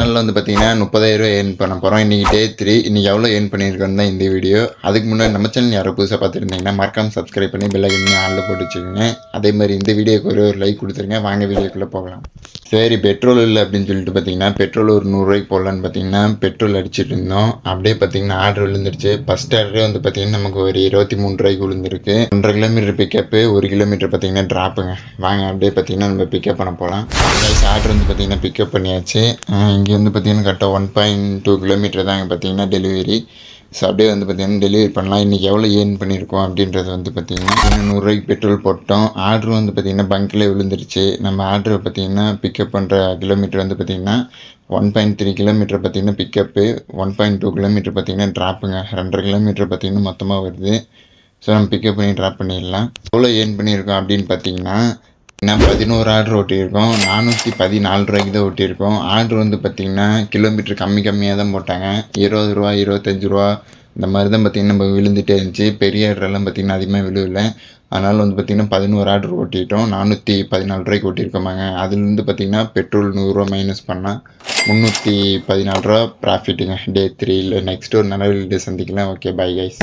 சேனலில் வந்து பார்த்தீங்கன்னா 30,000 ஏர்ன் பண்ண போகிறோம். இன்றைக்கி டே 3. இன்றைக்கி எவ்வளோ ஏர்ன் பண்ணியிருக்கோன்னு தான் இந்த வீடியோ. அதுக்கு முன்னாடி நம்ம சேனல் யாரோ புதுசாக பார்த்துருந்தீங்கன்னா மறக்காம சப்ஸ்கிரைப் பண்ணி பெல் ஐக்கன் ஆளில் போட்டு வச்சுக்கோங்க. அதே மாதிரி இந்த வீடியோக்கு ஒரு லைக் கொடுத்துருங்க. வாங்க வீடியோக்குள்ளே போகலாம். சரி, பெட்ரோல் இல்லை அப்படின்னு சொல்லிட்டு பார்த்தீங்கன்னா பெட்ரோல் ஒரு 100 ரூபாய்க்கு போடலான்னு பார்த்தீங்கன்னா பெட்ரோல் அடிச்சிட்டு இருந்தோம். அப்படியே பார்த்தீங்கன்னா ஆர்டர் விழுந்துருச்சு. ஃபஸ்ட் ஆர்டரே வந்து பார்த்தீங்கன்னா நமக்கு ஒரு 23 ரூபாய்க்கு விழுந்திருக்கு. 1.5 கிலோமீட்டர் பிக்கப்பு, 1 கிலோமீட்டர் பார்த்தீங்கன்னா ட்ராப்புங்க. வாங்க அப்படியே பார்த்தீங்கன்னா நம்ம பிக்கப் பண்ண போகலாம். ஆர்டர் வந்து பார்த்தீங்கன்னா பிக்கப் பண்ணியாச்சு. இங்கே வந்து பார்த்தீங்கன்னா கரெக்டாக 1.2 கிலோமீட்டர் தான் இங்கே பார்த்தீங்கன்னா டெலிவரி. ஸோ அப்படியே வந்து பார்த்தீங்கன்னா டெலிவரி பண்ணலாம். இன்றைக்கி எவ்வளோ ஏர்ன் பண்ணியிருக்கோம் அப்படின்றது வந்து பார்த்தீங்கன்னா 100 ரூபாய்க்கு பெட்ரோல் போட்டோம். ஆர்டர் வந்து பார்த்தீங்கன்னா பங்க்கில் விழுந்துருச்சு. நம்ம ஆர்டரை பார்த்தீங்கன்னா பிக்கப் பண்ணுற கிலோமீட்டர் வந்து பார்த்தீங்கன்னா 1.3 கிலோமீட்டர் பார்த்தீங்கன்னா பிக்கப்பு, 1.2 கிலோமீட்டர் பார்த்தீங்கன்னா ட்ராப்புங்க. 2.5 கிலோமீட்டர் பார்த்தீங்கன்னா மொத்தமாக வருது. ஸோ நம்ம பிக்கப் பண்ணி ட்ராப் பண்ணிடலாம். எவ்வளோ ஏர்ன் பண்ணியிருக்கோம் அப்படின்னு பார்த்தீங்கன்னா 11 ஆர்டர் ஓட்டியிருக்கோம். 414 ரூபாய்க்கு தான் ஓட்டியிருக்கோம். ஆர்டர் வந்து பார்த்திங்கன்னா கிலோமீட்டர் கம்மியாக தான் போட்டாங்க. 20 ரூபா, 25 ரூபா இந்த மாதிரி தான் பார்த்திங்கன்னா நம்ம விழுந்துகிட்டே இருந்துச்சு. பெரிய ஆர்டரெல்லாம் பார்த்திங்கன்னா அதிகமாக விழுவில்லை. அதனால் வந்து பார்த்திங்கன்னா 11 ஆர்டர் ஓட்டிட்டோம். 414 ரூபாய்க்கு ஓட்டியிருக்கோமாங்க. அதுலேருந்து பார்த்திங்கன்னா பெட்ரோல் 100 ரூபா மைனஸ் பண்ணால் 314 ரூபா ப்ராஃபிட்டுங்க. டே 3 நெக்ஸ்ட் ஒரு நல்ல வீடியோ சந்திக்கலாம். Okay, bye guys.